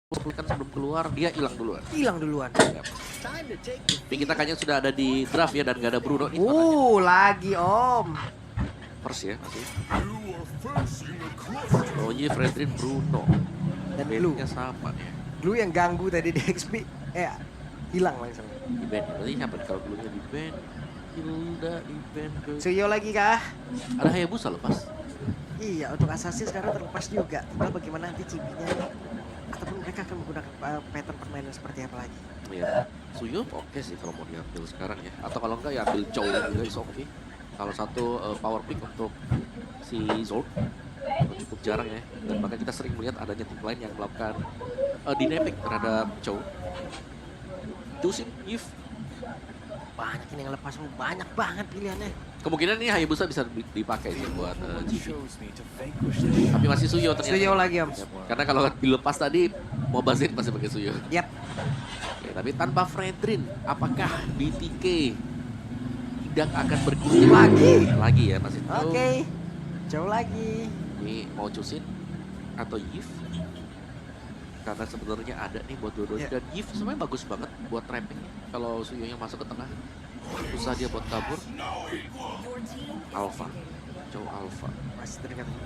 kan sebelum keluar dia hilang duluan. Hilang duluan. Ya. Tapi kita kayaknya sudah ada di draft ya dan gak ada Bruno nih. Lagi Om. First ya masih. Oh iya Fredrin Bruno. Dan Blue. Bandnya sama nih. Blue yang ganggu tadi di XP. Hilang langsung. Di band. Berarti siapa nih kalau Blue-nya di band? Hilda di band. Suyo lagi kah? Ada Hayabusa lepas. Iya, untuk Assassin sekarang terlepas juga. Tinggal bagaimana nanti cibinya ataupun mereka akan menggunakan pattern permainan seperti apa lagi. Iya. Suyo oke sih kalau mau diambil sekarang ya. Atau kalau enggak ya ambil Chow juga is oke. Kalau satu power pick untuk si Zord cukup jarang ya. Dan bahkan kita sering melihat adanya tim lain yang melakukan dynamic terhadap Chow. Choosing if Banyak ini yang lepas, banyak banget pilihannya. kemungkinan ini Hayabusa bisa dipakai sih buat GP. Tapi masih Suyo ternyata. Suyo lagi Om. Yep. Karena kalau dilepas tadi mau Bazin masih pakai Suyo. Yap. Oke, tapi tanpa Fredrin, apakah BTK tidak akan bergulir lagi ya masih? Oke. Jauh lagi. Ini mau Chusin atau Yif? Karena sebenarnya ada nih buat dua-duanya dan Yif sebenarnya bagus banget buat trapping. Kalau Suyo yang masuk ke tengah, susah dia buat kabur. Alpha, Chow Alpha. Masih tergantung.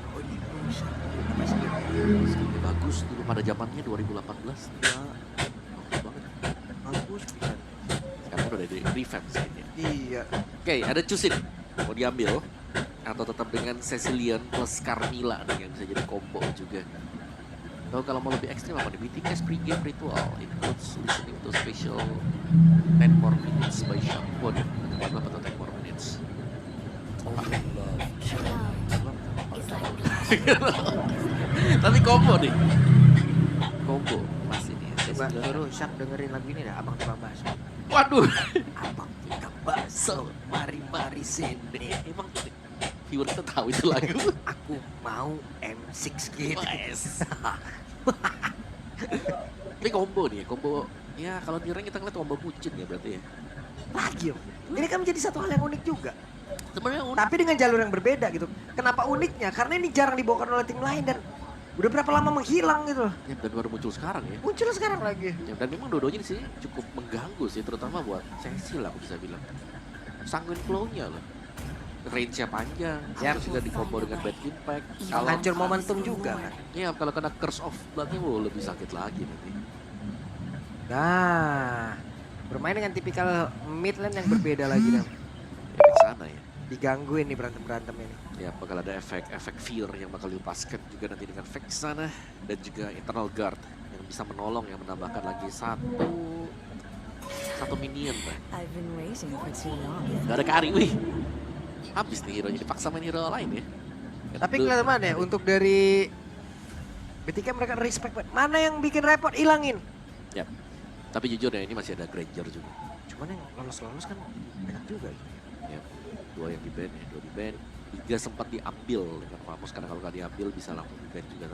Skillnya bagus dulu pada zamannya 2018. Ya, bagus banget. Bagus. Sekarang udah di revamp skinnya. Iya. Oke, ada Chusin. Mau diambil atau tetap dengan Cecilian plus Carmilla nih yang bisa jadi combo juga. Kalau mau lebih ekstrim apa nih? BTS pre-game ritual includes listening to special 10 more minutes by Shawn. Waduh, ada apa tuh 10 more minutes? Tapi combo nih. Combo masih nih. Baru Syak dengerin lagu ini dah, Abang Tukang Bakso. Waduh. Abang Tukang Bakso, mari-mari sini. Emang viewer kita tahu itu lagu. Aku mau M6 gitu. Yes. Ini combo nih, combo ya kalau di rank kita ngeliat combo bucin ya berarti ya. Lagi Om. Ini kan menjadi satu hal yang unik juga. Sebenarnya unik. Tapi dengan jalur yang berbeda gitu. Kenapa uniknya? Karena ini jarang dibawakan oleh tim lain dan udah berapa lama menghilang gitu. Ya, dan baru muncul sekarang ya. Muncul sekarang lagi. Ya, dan memang dua-duanya di sini cukup mengganggu sih, terutama buat Cecil lah aku bisa bilang. Sanguin flow-nya loh. Range-nya panjang, harus juga di-combo dengan bad impact. Kalau Hancur momentum juga kan. ya kalau kena curse of blood-nya lebih sakit lagi nanti. Nah, bermain dengan tipikal mid lane yang berbeda lagi dan Efek sana ya. digangguin nih berantem-berantem ini. Ya bakal ada efek fear yang bakal dilepaskan juga nanti dengan efek sana dan juga internal guard yang bisa menolong yang menambahkan lagi satu minion lah. Gak ada Kari, wih. Habis nih hero-nya dipaksa main hero lain ya. Tapi kelihatan mana ya untuk dari ketika mereka respect mana yang bikin repot hilangin. Ya. Tapi jujur ya ini masih ada Granger juga. Cuman yang lolos-lolos kan banyak juga. Ya. Dua yang di ban ya, dua di ban. 3 sempat diambil dengan Famos karena kalau nggak diambil bisa langsung di ban juga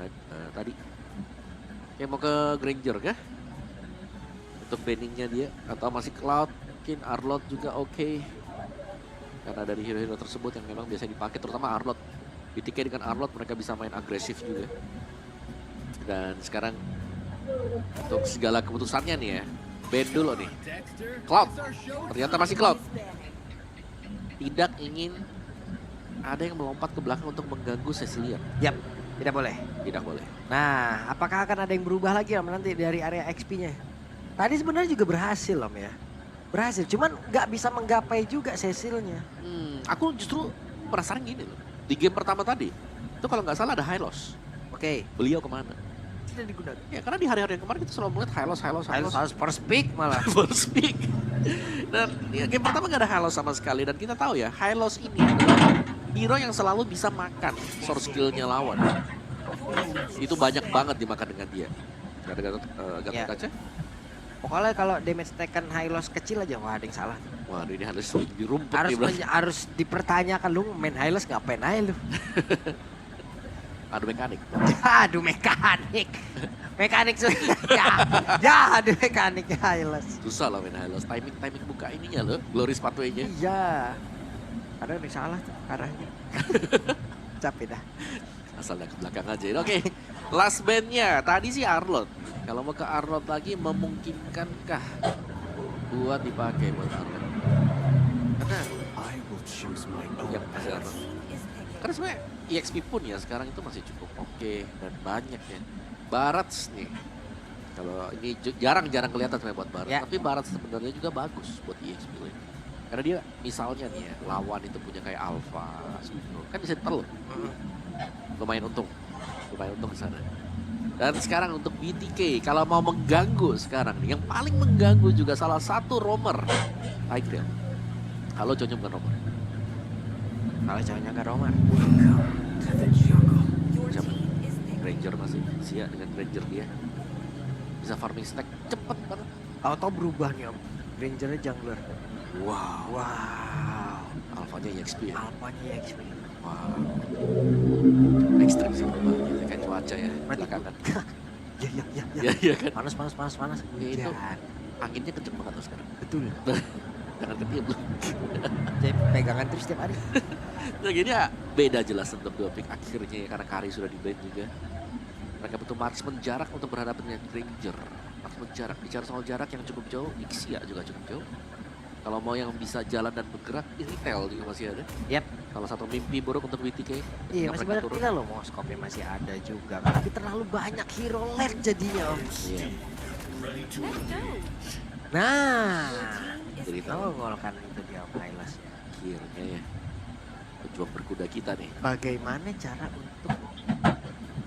tadi. Ya mau ke Granger kah? Untuk banningnya dia atau masih Cloud, mungkin Arlot juga oke. Karena dari hero-hero tersebut yang memang biasa dipakai terutama Arlot. BTK dengan Arlot mereka bisa main agresif juga. Dan sekarang untuk segala keputusannya nih ya. Ban dulu nih. Cloud. Ternyata masih Cloud. Tidak ingin ada yang melompat ke belakang untuk mengganggu Cecilia. Yap, tidak boleh. Tidak boleh. Nah, apakah akan ada yang berubah lagi Om nanti dari area XP-nya? Tadi sebenarnya juga berhasil Om ya. Berhasil, cuman nggak bisa menggapai juga Cecilnya. Aku justru penasaran gini loh. Di game pertama tadi, itu kalau nggak salah ada Hylos. Oke. Beliau kemana? Tidak digunakan. Ya karena di hari-hari yang kemarin kita selalu melihat Hylos. Harus first pick malah. First pick. Dan ya, game pertama nggak ada Hylos sama sekali. Dan kita tahu ya, Hylos ini adalah hero yang selalu bisa makan source skill-nya lawan. Itu banyak banget dimakan dengan dia. Gatot kaca. Pokoknya kalau damage taken high loss kecil aja, wah ada yang salah. Waduh ini harus di rumput Harus dipertanyakan lu main high loss ngapain aja lu. Aduh mekanik. Aduh mekanik. Mekanik aduh mekanik high loss. Susah lah main high loss. Timing buka ininya loh. Glory sepatunya. Iya. Ada yang salah tuh arahnya. Capek dah. Asal ke belakang aja. Oke. Last bandnya tadi sih Arlot. Kalau mau ke Arlot lagi memungkinkankah buat dipakai buat Arlot? Karena yang masih Arlot. Karena sebenarnya EXP pun ya sekarang itu masih cukup oke dan banyak ya. Barats nih. Kalau ini jarang-jarang kelihatan sebenarnya buat Barats, Ya. tapi Barats sebenarnya juga bagus buat EXP lane. Karena dia misalnya nih ya, lawan itu punya kayak Alpha, kan bisa ditelan. Lumayan untung ke sana. Dan sekarang untuk BTK, kalau mau mengganggu sekarang nih, yang paling mengganggu juga salah satu roamer, Tigreal. Kalau cowoknya bukan roamer. Kalau cowoknya ke Roman. Siapa? Granger masih, Sia dengan Granger dia. Bisa farming stack cepet banget. Auto berubah nih om. Rangernya jungler. Wow, Wow. alfanya EXP ya. Alpanya XP. Wow. Ekstrim sih berubahnya, kayak cuaca ya, belakangan. Ya. Ya kan. Panas. Ya, itu. Hujan. Anginnya kenceng banget tuh sekarang. Betul. Jangan ketiup lu. Jadi pegangan terus setiap hari. Nah gini ya, beda jelas untuk dua pick akhirnya ya, karena Kari sudah di ban juga. Mereka butuh marksman jarak untuk berhadapan dengan Granger. Marksman jarak, bicara soal jarak yang cukup jauh, Ixia juga cukup jauh. Kalau mau yang bisa jalan dan bergerak, Iritel juga masih ada. Yap. Kalau satu mimpi buruk untuk BTK, Iya yang masih mereka banyak turun. juga loh, Moskopnya masih ada juga. Tapi terlalu banyak hero left jadinya om. Iya, Nah, jadi tahu nongolkan itu dia om Hylas ya. akhirnya ya. Pejuang berkuda kita nih. Bagaimana cara untuk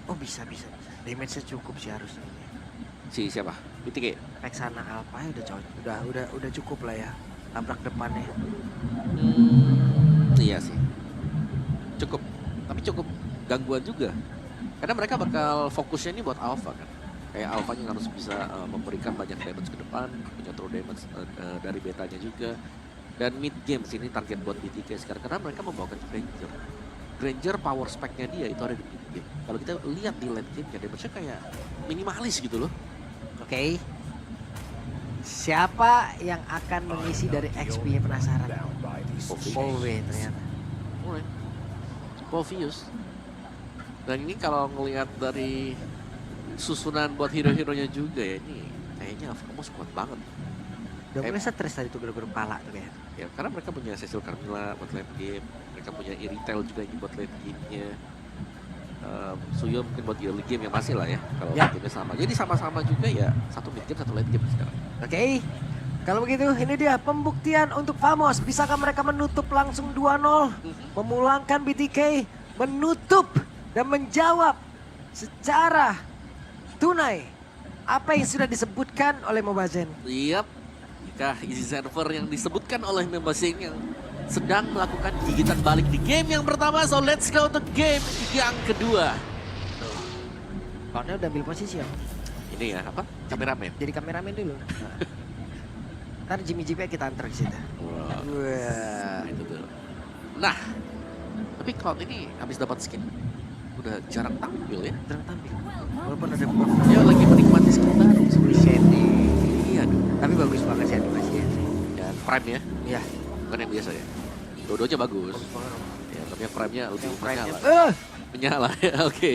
oh bisa. Damage-nya cukup sih harusnya. Si siapa? BTK. Vexana Alpha ya udah cocok. Udah cukup lah ya. Tabrak depannya. Iya sih. Cukup. Tapi cukup gangguan juga. Karena mereka bakal fokusnya ini buat Alpha kan. Kayak Alpha-nya harus bisa memberikan banyak damage ke depan, punya true damage dari betanya juga. Dan mid game sini target buat BTK sekarang karena mereka membawakan Granger. Granger power spec-nya dia itu ada di mid game. Kalau kita lihat di late game ya damage-nya kayak minimalis gitu loh. Oke. Siapa yang akan mengisi dari XP penasaran? Powe ternyata. Mulai. Povius. Dan ini kalau ngelihat dari susunan buat hero-heronya juga ya ini kayaknya Alphamos kuat banget. Udah mulai stres tadi tuh gara-gara pala tuh kayak. Ya karena mereka punya Cecil Carmilla buat late game, mereka punya Iritel juga ini buat late game-nya. Suyo mungkin buat early game yang masih lah ya kalau Ya. gamenya sama. Jadi sama-sama juga ya satu mid game satu late game sekarang. Oke. Kalau begitu ini dia pembuktian untuk Famos. Bisakah mereka menutup langsung 2-0? Memulangkan BTK menutup dan menjawab secara tunai apa yang sudah disebutkan oleh Mobazen. Yap, jika isi server yang disebutkan oleh Membasing yang sedang melakukan gigitan balik di game yang pertama. So let's go to game yang kedua. Lawannya udah ambil posisi ya. Ini ya apa? Kameramen. Jadi kameramen dulu. Ntar Jimmy JP kita antar ke situ. Wah, Wah. itu tuh. Nah, tapi Cloud ini habis dapat skin udah jarang tampil ya. Jarang tampil. Walaupun ada buff. Dia lagi menikmati skin baru. Shetty. Iya dong. Tapi bagus banget sih animasinya. Dan prime ya, Iya. bukan yang biasa ya. Dua-duanya bagus. Bagus banget. Ya, tapi yang prime-nya lebih Yang prime-nya. menyala. Menyala ya, oke.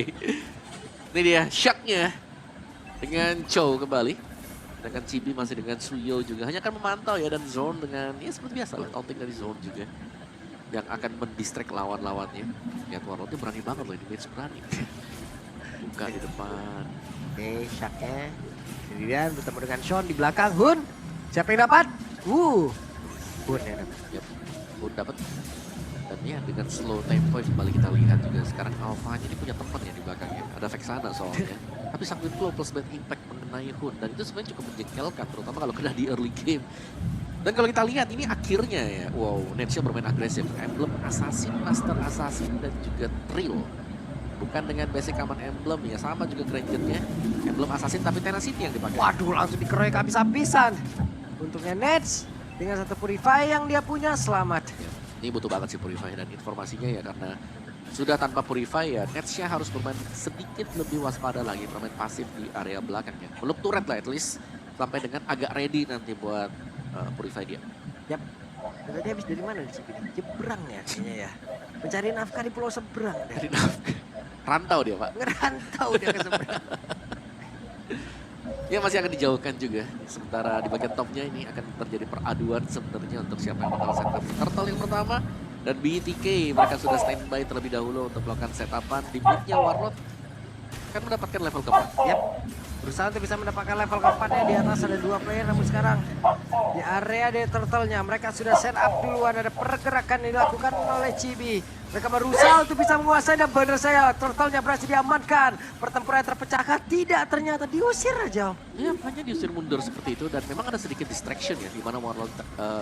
Ini dia shotnya dengan Chow kembali. Dengan Chibi masih dengan Suyo juga. Hanya akan memantau ya dan Zone dengan ya seperti biasa lah. Taunting dari Zone juga. Yang akan mendistract lawan-lawannya. Ya Warlord berani banget loh ini match berani. Buka di depan. Oke, Shaknya. Kemudian bertemu dengan Sean di belakang. Hun. Siapa yang dapat? Hun yang dapat. Yap, Hun dapat. Dan ya dengan slow tempo yang kembali kita lihat juga. Sekarang Alpha ini punya teman ya di belakangnya. Ada Vexana soalnya. Tapi Sanguine Flow plus bad impact mengenai Hun. Dan itu sebenarnya cukup menjengkelkan. Terutama kalau kena di early game. Dan kalau kita lihat ini akhirnya ya. Wow, Netsha bermain agresif. Emblem Assassin, Master Assassin dan juga Trill. Bukan dengan basic common emblem ya. Sama juga Granger-nya. Emblem Assassin tapi Tenacity yang dipakai. Waduh, langsung dikeroyok habis-habisan. Untungnya Nets dengan satu Purify yang dia punya selamat. Ya, ini butuh banget sih Purify dan informasinya ya karena sudah tanpa Purify ya Netsha harus bermain sedikit lebih waspada lagi, bermain pasif di area belakangnya. Belum turret lah at least sampai dengan agak ready nanti buat Purify dia. Yap. Dan tadi habis dari mana di sini? Jebrang ya kayaknya ya. Mencari nafkah di pulau seberang. Dari nafkah. Rantau dia Pak. Ngerantau dia ke seberang. Ya masih akan dijauhkan juga. Sementara di bagian topnya ini akan terjadi peraduan sebenarnya untuk siapa yang bakal setup turtle yang pertama. Dan BTK mereka sudah standby terlebih dahulu untuk melakukan setupan. Di midnya Warlord akan mendapatkan level keempat. Yap. Berusaha untuk bisa mendapatkan level keempatnya. Di atas ada 2 player, namun sekarang di area dari turtle-nya mereka sudah set up duluan. Ada pergerakan yang dilakukan oleh Chibi. Mereka berusaha untuk bisa menguasai dan benar saya turtle-nya berhasil diamankan. Pertempuran terpecahkan, tidak, ternyata diusir aja. Ya hanya diusir mundur seperti itu dan memang ada sedikit distraction ya. Di mana Warlord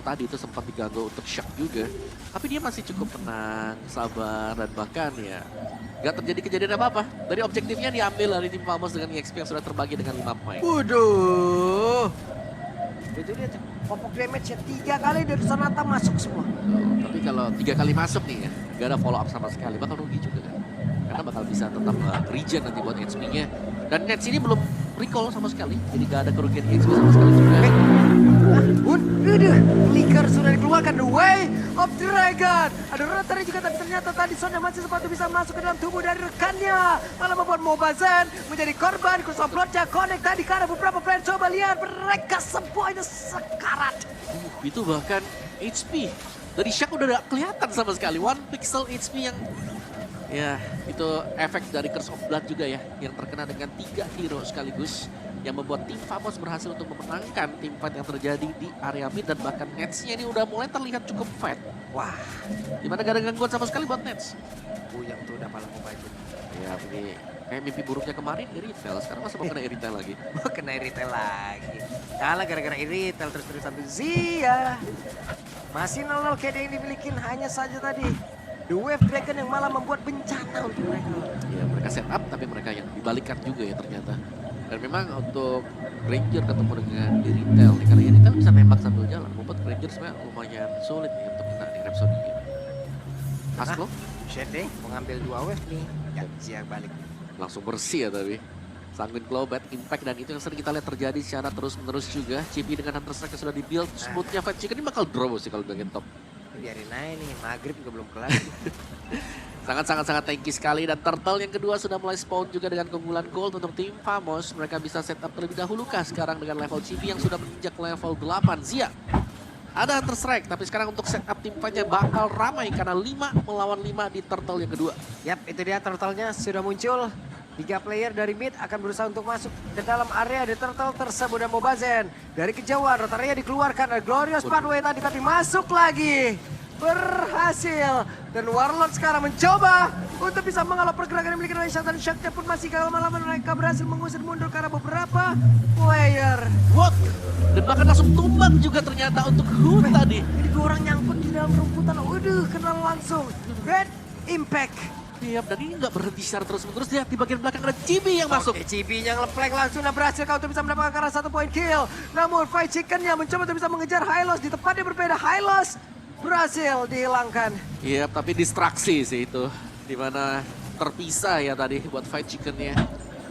tadi itu sempat diganggu untuk shock juga. Tapi dia masih cukup tenang, sabar dan bahkan ya gak terjadi kejadian apa-apa. Dari objektifnya diambil dari tim Famos dengan EXP yang sudah terbagi dengan 5 poin. Waduh. Itu dia tuh. Popok damage-nya 3 kali dari Sonata masuk semua. Tapi kalau 3 kali masuk nih ya, gak ada follow up sama sekali, bakal rugi juga kan. Karena bakal bisa tetap regen nanti buat HP-nya. Dan Nets ini belum recall sama sekali, jadi gak ada kerugian EXP sama sekali juga. Flicker sudah dikeluarkan, the way of dragon. Ada Rotary juga, tapi ternyata tadi Sonya masih sempat bisa masuk ke dalam tubuh dari rekannya. Malah membuat Mobazen menjadi korban. Kusoplotnya connect tadi karena beberapa player coba lihat. Mereka semuanya sekarat. Itu bahkan HP dari Shaq udah gak kelihatan sama sekali. 1 pixel HP yang ya itu efek dari Curse of Blood juga ya, yang terkena dengan 3 hero sekaligus, yang membuat tim Famos berhasil untuk memenangkan tim fight yang terjadi di area mid. Dan bahkan Nets-nya ini udah mulai terlihat cukup fight. Wah, Dimana gak ada gangguan sama sekali buat Nets. Buyang tuh udah malah mau baju. Ya ini kayak mimpi buruknya kemarin Iritel, sekarang masa mau kena Iritel lagi. Mau kena Iritel lagi. Kalah gara-gara Iritel terus-terus sampai Zia. Masih 0-0 KD yang dimiliki, hanya saja tadi The Wave Dragon yang malah membuat bencana untuk mereka. Ya mereka set up tapi mereka yang dibalikan juga ya ternyata. Dan memang untuk Ranger ketemu dengan Iritel, karena Iritel bisa nembak sambil jalan, membuat Ranger sebenarnya lumayan sulit nih untuk kena di Rhapsody. Asklo Shit deh, mau ngambil 2 wave nih. Ya, Zia balik. langsung bersih ya tapi. Sanguine Claw, Bad Impact, dan itu yang sering kita lihat terjadi secara terus-menerus juga. Chibi dengan Hunter Strike yang sudah di-build, smoothnya Fight Chicken ini bakal draw sih kalau bagian top. Biarin aja nih, maghrib juga belum kelar. Sangat tanky sekali, dan Turtle yang kedua sudah mulai spawn juga dengan keunggulan gold untuk tim Famos. Mereka bisa setup terlebih dahulu kah sekarang dengan level Chibi yang sudah menginjak level 8. Zia, ada Hunter Strike, tapi sekarang untuk setup tim fight-nya bakal ramai karena 5 melawan 5 di Turtle yang kedua. Yap, itu dia turtle-nya sudah muncul. 3 player dari mid akan berusaha untuk masuk ke dalam area di turtle tersebut. Dan Mobazen dari kejauhan, Rotaria dikeluarkan. Ada Glorious Pathway tadi, tapi masuk lagi. Berhasil. Dan Warlord sekarang mencoba untuk bisa mengalah pergerakan yang dimiliki oleh Shaq. Dan Shaq pun masih gagal, malah mereka berhasil mengusir mundur karena beberapa player. What? Dan bahkan langsung tumbang juga ternyata untuk Hu tadi. Jadi 2 orang nyangkut di dalam rumputan. Waduh, kenal langsung. Bad Impact. Iya, dan ini nggak berhenti secara terus-menerus. Lihat di bagian belakang ada Chibi yang masuk. Oke, Chibi yang ngeplek langsung dan berhasil kau untuk bisa mendapatkan karena 1 poin kill. Namun Fight Chicken-nya mencoba untuk bisa mengejar Hylos di tempat yang berbeda. Hylos berhasil dihilangkan. Iya, tapi distraksi sih itu. Dimana terpisah ya tadi buat Fight Chicken-nya.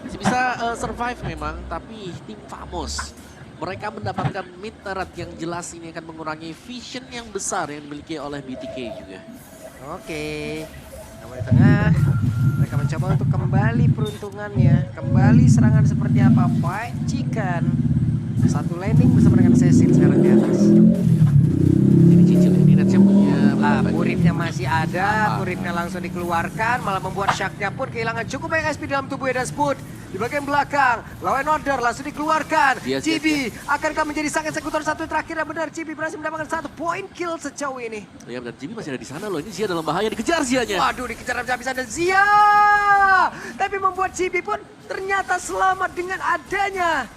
Masih bisa survive memang, tapi tim Famos mereka mendapatkan mid turret yang jelas ini akan mengurangi vision yang besar yang dimiliki oleh BTK juga. Oke. Namun di tengah, mereka mencoba untuk kembali peruntungannya. Kembali serangan seperti apa. Fight Chicken. 1 landing bersama dengan Cecil sekarang di atas. Ini cicil ini Netsnya punya. Purifnya masih ada, purifnya langsung dikeluarkan. Malah membuat Shaq-nya pun kehilangan cukup banyak SP dalam tubuh dan Spud. Di bagian belakang, Law and Order langsung dikeluarkan. Chibi akankah menjadi sang eksekutor satu terakhir yang benar. Chibi berhasil mendapatkan 1 poin kill sejauh ini. Ya, dan Chibi masih ada di sana loh. Ini Zia dalam bahaya, dikejar Zia-nya. Waduh, dikejar habis-habisan dan Zia. Tapi membuat Chibi pun ternyata selamat dengan adanya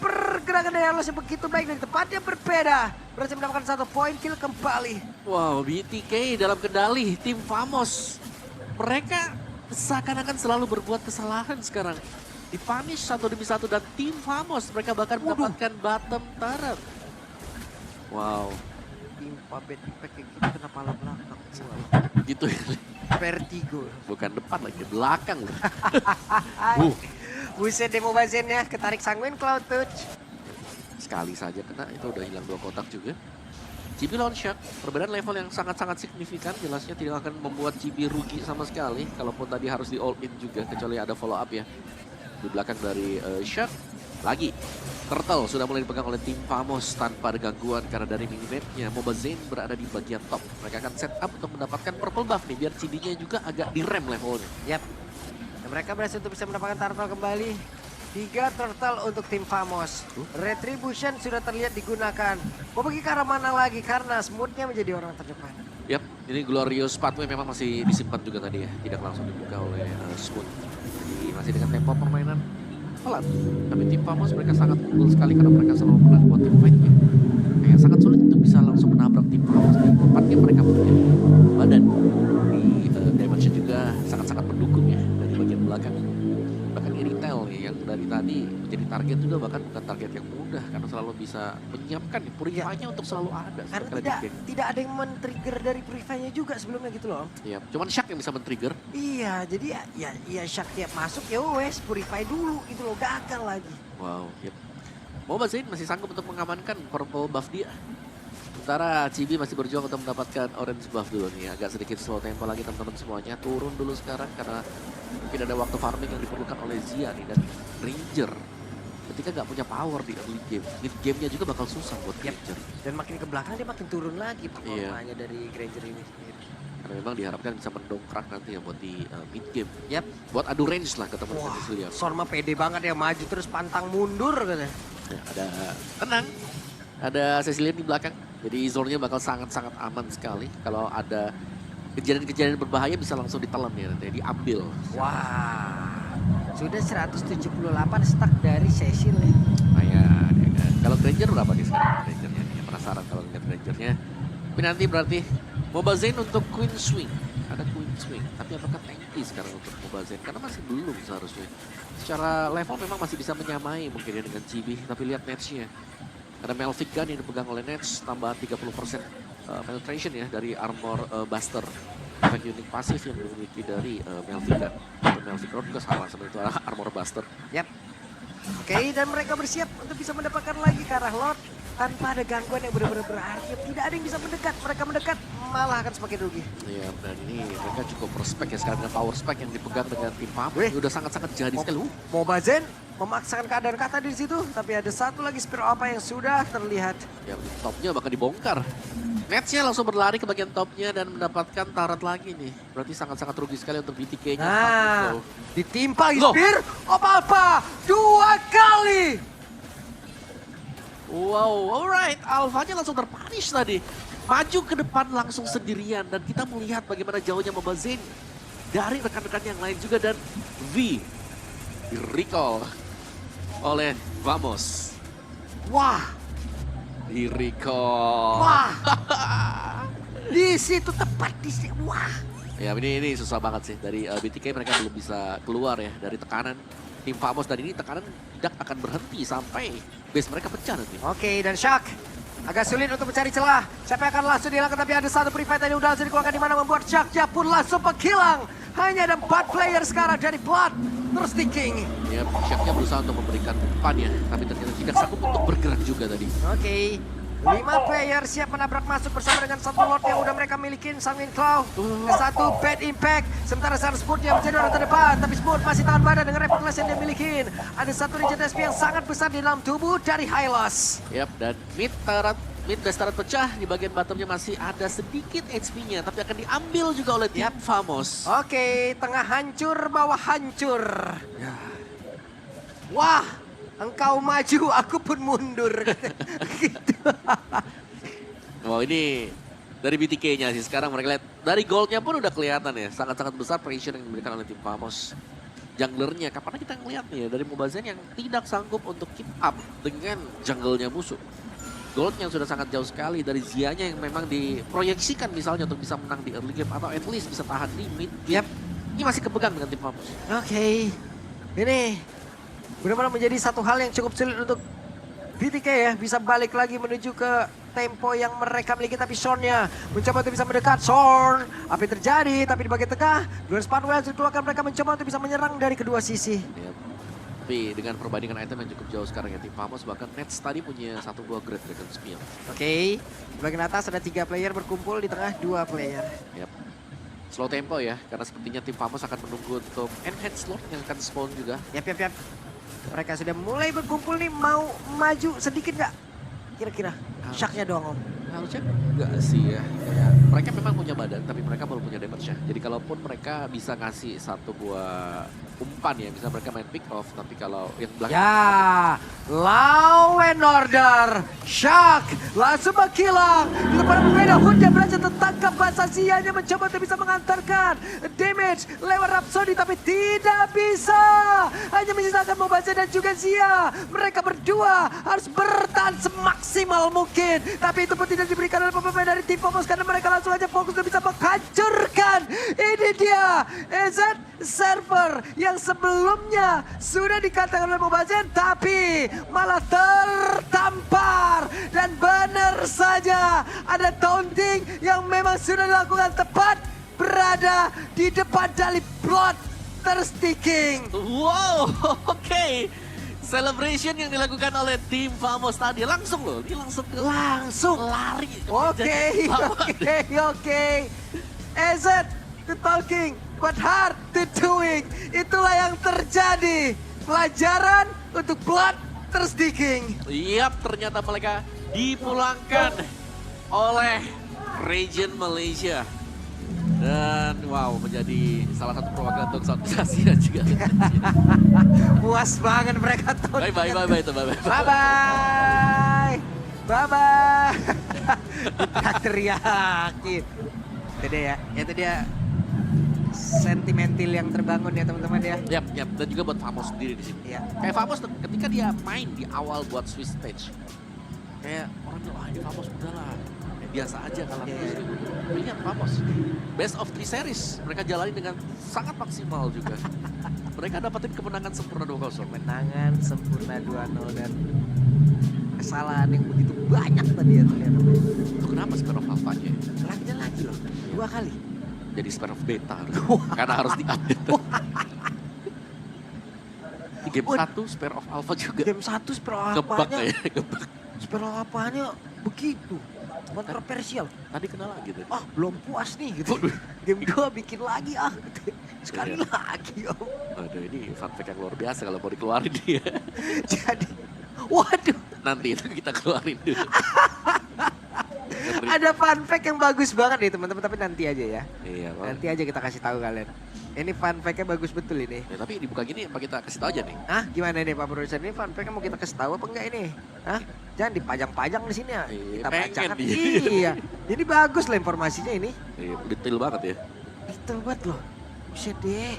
pergerakan dari Hylos yang begitu baik dari tempat yang berbeda. Berhasil mendapatkan 1 poin kill kembali. Wow, BTK dalam kendali tim Famos. Mereka seakan-akan selalu berbuat kesalahan sekarang. Dipunish 1 demi 1 dan tim Famos mereka bahkan mendapatkan bottom turret. Wow. Timpa bad impact kayak gitu kena pala belakang. Gitu ya. Vertigo. Bukan depan lagi, belakang. Buset demo bazennya, ketarik Sanguine Cloud Touch. Sekali saja kena, itu udah hilang 2 kotak juga. Chibi lawan Shark, perbedaan level yang sangat-sangat signifikan, jelasnya tidak akan membuat Chibi rugi sama sekali, kalaupun tadi harus di all in juga, kecuali ada follow up ya. Di belakang dari Shark, lagi Turtle sudah mulai dipegang oleh tim Famos tanpa ada gangguan karena dari minimapnya Mobazane berada di bagian top. Mereka akan set up untuk mendapatkan purple buff nih, biar Chibi-nya juga agak direm levelnya. Yap. Dan mereka berhasil untuk bisa mendapatkan turtle kembali. 3 turtle untuk tim Famos. Retribution sudah terlihat digunakan. Mau pergi ke arah mana lagi karena Smooth-nya menjadi orang terdepan. Yap, ini Glorious Pathway memang masih disimpan juga tadi ya, tidak langsung dibuka oleh Smooth. Jadi masih dengan tempo permainan pelan. Tapi tim Famos mereka sangat unggul sekali karena mereka selalu menang buat tim fight-nya. Kayak sangat sulit untuk bisa langsung menabrak tim Famos dan tempatnya mereka punya badan. Di damage juga sangat-sangat mendukung ya dari bagian belakang. Bahkan Iritel nih yang dari tadi menjadi target juga, bahkan bukan target yang mudah karena selalu bisa menyiapkan purify-nya untuk selalu ada. Karena tidak ada yang men-trigger dari purify-nya juga sebelumnya gitu loh. Iya, cuman Shark yang bisa men-trigger. Iya, jadi ya Shark tiap masuk ya wes purify dulu gitu loh, gagal lagi. Wow, yep. Mobazane masih sanggup untuk mengamankan purple buff dia. Sementara Chibi masih berjuang untuk mendapatkan orange buff dulu nih. Agak sedikit slow tempo lagi teman-teman semuanya. Turun dulu sekarang karena mungkin ada waktu farming yang diperlukan oleh Zia nih. Dan Ranger ketika nggak punya power di early game, mid game-nya juga bakal susah buat Ranger. Dan makin ke belakang dia makin turun lagi performanya dari Granger ini sendiri. Karena memang diharapkan bisa mendongkrak nanti ya buat di mid game. Yap. Buat adu range lah ke teman-teman Wah, Cecilia. Sorma pede banget ya, maju terus pantang mundur katanya. Ya, ada tenang, ada Cecilia di belakang. Jadi zone-nya bakal sangat-sangat aman sekali. Kalau ada kejadian-kejadian berbahaya bisa langsung ditelan ya, nanti diambil. Wah, sudah 178 stuck dari Cecil ya. Lumayan ya kan. Kalau Granger berapa nih sekarang Grangernya? Ya, penasaran kalau lihat Grangernya. Tapi nanti berarti Mobazane untuk Queen Swing. Ada Queen Swing. Tapi apakah tanky sekarang untuk Mobazane? Karena masih belum seharusnya. Secara level memang masih bisa menyamai mungkin ya dengan Chibi. Tapi lihat match-nya. Ada Melvic Gun yang dipegang oleh Nets, tambahan 30% penetration ya dari Armor Buster. Efek unik pasif yang dimiliki dari Melvic Gun. Atau Melvic Rod juga salah sebenarnya itu Armor Buster. Yap. Oke, dan mereka bersiap untuk bisa mendapatkan lagi ke arah Lord. Tanpa ada gangguan yang benar-benar berarti. Tidak ada yang bisa mendekat. Mereka mendekat malah akan semakin rugi. Iya, dan ini mereka cukup respect ya sekarang dengan power spec yang dipegang dengan tim Famos. Ini udah sangat-sangat jadi sekali. Mobazane memaksakan keadaan kata di situ, tapi ada satu lagi spear apa yang sudah terlihat. Ya, topnya bahkan dibongkar. Netsnya langsung berlari ke bagian topnya dan mendapatkan tarat lagi nih. Berarti sangat-sangat rugi sekali untuk BTK-nya. Nah, ditimpa spear, apa-apa, 2 kali. Wow, alright. Alphanya langsung terpunish tadi. Maju ke depan langsung sendirian. Dan kita melihat bagaimana jauhnya Mobazane dari rekan-rekan yang lain juga. Dan V di-recall oleh Famos. Wah, Di-recall. wah. Di situ tepat di situ. Wah. Ya ini susah banget sih. Dari BTK mereka belum bisa keluar ya dari tekanan tim Famos. Dan ini tekanan tidak akan berhenti sampai base mereka pecah nanti. Oke, dan Shark agak sulit untuk mencari celah. Siapa yang akan langsung dihilangkan, tapi ada satu prefire tadi udah langsung dikeluarkan di mana membuat Shark pun langsung menghilang. Hanya ada 4 player sekarang dari Blood. Terus di King. Ya, Shark-nya berusaha untuk memberikan umpan ya, tapi ternyata tidak sanggup untuk bergerak juga tadi. Oke, 5 player siap menabrak masuk bersama dengan satu Lord yang udah mereka milikin, Sanguine Claw. Ke satu Bad Impact, sementara sekarang Smooth yang menjadi orang terdepan. Tapi Smooth masih tahan badan dengan Effortless yang dia milikin. Ada satu Regent SP yang sangat besar di dalam tubuh dari Hylos. Yap, dan mid base tarat pecah, di bagian bottomnya masih ada sedikit HP-nya, tapi akan diambil juga oleh tim Famos. Oke, tengah hancur, bawah hancur. Wah, engkau maju, aku pun mundur. Gitu. Wow, ini dari BTK-nya sih. Sekarang mereka lihat dari goldnya pun udah kelihatan ya. Sangat-sangat besar pressure yang diberikan oleh tim Famos. Junglernya, kapan kita ngeliat nih ya, dari Mobazane yang tidak sanggup untuk keep up dengan jungle-nya musuh. Gold yang sudah sangat jauh sekali dari Zia-nya yang memang diproyeksikan misalnya untuk bisa menang di early game atau at least bisa tahan di mid game. Ini masih kepegang dengan tim Famos. Oke, ini benar-benar menjadi satu hal yang cukup sulit untuk BTK ya. Bisa balik lagi menuju ke tempo yang mereka miliki, tapi Sean-nya mencoba untuk bisa mendekat. Sean, apa yang terjadi? Tapi di bagian tengah, Glorious Pathway yang dikeluarkan, mereka mencoba untuk bisa menyerang dari kedua sisi. Yep. Tapi dengan perbandingan item yang cukup jauh sekarang ya tim Famos, bahkan Nets tadi punya 1 buah Great Dragon Spear. Oke, di bagian atas ada 3 player berkumpul, di tengah 2 player. Yap. Slow tempo ya, karena sepertinya tim Famos akan menunggu untuk enhance slot yang akan spawn juga. Yap. Mereka sudah mulai berkumpul nih, mau maju sedikit nggak? Kira-kira, shocknya doang om. Harusnya enggak sih ya. Kayak, mereka memang punya badan, tapi mereka belum punya damage-nya. Jadi kalaupun mereka bisa ngasih 1 buah umpan ya, bisa mereka main pick off. Tapi kalau yang belakang... Ya, Law and Order, Shock, langsung menghilang. Di depan berbeda, Honda berhasil tertangkap bahasa Sia-nya mencoba untuk bisa mengantarkan damage lewat Rhapsody, tapi tidak bisa. Hanya menyisakan Mobaza dan juga Sia. Mereka berdua harus bertahan semaksimal mungkin. Tapi itu pun tidak diberikan oleh pemain dari tim Famos karena mereka langsung aja fokus untuk bisa menghancurkan. Ini dia, EZ server yang sebelumnya sudah dikatakan oleh Mobazen tapi malah tertampar. Dan benar saja ada taunting yang memang sudah dilakukan tepat berada di depan dari Bloodthirsty King. Wow, oke. Celebration yang dilakukan oleh tim Famos tadi langsung loh, dia langsung lari. Oke. EZ the talking but hard to doing. Itulah yang terjadi. Pelajaran untuk Bloodthirsty King. Yap, ternyata mereka dipulangkan oleh Region Malaysia. Dan wow, menjadi salah satu perwakilan untuk Southeast Asia juga. Puas banget mereka tuh. Bye-bye. Teriakin. Itu dia sentimental yang terbangun ya teman-teman ya. Yap. Dan juga buat Famos sendiri di sini. Iya. Kayak Famos ketika dia main di awal buat Swiss Stage. Kayak orang bilang, ini Famos udahlah. Biasa aja kalah terus gitu. Tapi lihat Famos, best of 3 series. Mereka jalani dengan sangat maksimal juga. Mereka dapetin kemenangan sempurna 2-0. Kemenangan sempurna 2-0 dan kesalahan yang begitu banyak tadi ya terlihat. Itu kenapa Spare of Alpha-nya? Lagi loh, 2 kali. Jadi Spare of Beta karena harus di-update. Di game 1 Spare of Alpha juga. Game 1 Spare of Gebak Alpha-nya. ya, gebak. Spare of Alpha-nya begitu. Kontroversial. Tadi kena lagi tadi. Belum puas nih gitu. Game 2 bikin lagi gitu. Sekali lagi om. Waduh, ini fun fact yang luar biasa kalau mau dikeluarin dia. Jadi, waduh. Nanti itu kita keluarin dulu. Ada fun fact yang bagus banget nih teman-teman, tapi nanti aja ya. Iya, Bang. Nanti aja kita kasih tahu kalian. Ini fun fact-nya bagus betul ini. Ya, tapi dibuka gini apa kita kasih tahu aja nih? Gimana nih Pak Produser, ini fun fact-nya mau kita kasih tahu apa enggak ini? Jangan dipajang-pajang di sini ya. Kita bacakan. Iya. Ini bagus lah informasinya ini. Iya, detail banget ya. Detail banget loh. Buset deh.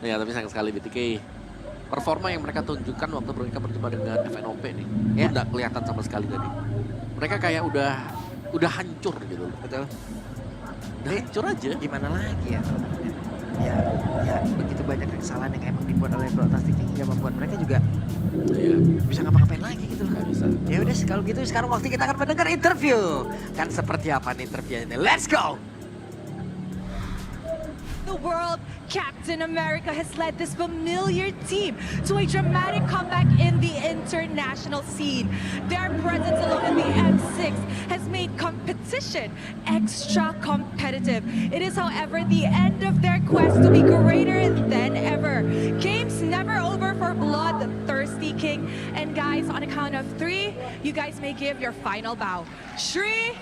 Ya, tapi sayang sekali BTK. Performa yang mereka tunjukkan waktu mereka berjumpa dengan FNOP nih. Ya. Udah kelihatan sama sekali tadi. Mereka kayak udah hancur gitu loh. Betul. Udah hancur aja. Gimana lagi ya? Ya begitu banyak kesalahan yang emang dibuat oleh Bloodthirsty King hingga membuat mereka juga bisa ngapa-ngapain lagi gitu loh. Gak bisa. Ya udah kalau gitu sekarang waktu kita akan mendengar interview. Kan seperti apa nih interview ini? Let's go! The world, Captain America has led this familiar team to a dramatic comeback in the international scene. Their presence alone in the M6 has made competition extra competitive. It is, however, the end of their quest to be greater than ever. Game's never over for Bloodthirsty King. And guys, on a count of 3, you guys may give your final bow. 3,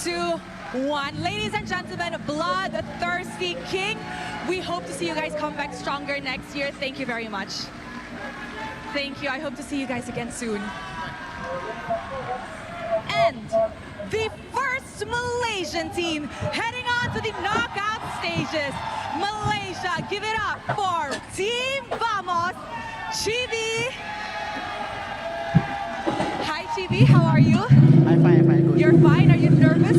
2, 1. Ladies and gentlemen, Bloodthirsty King, we hope to see you guys come back stronger next year. Thank you very much. Thank you. I hope to see you guys again soon. And the first Malaysian team heading on to the knockout stages. Malaysia, give it up for Team Vamos, Chibi. Hi Chibi, how are you? I'm fine, good. You're fine? Are you nervous?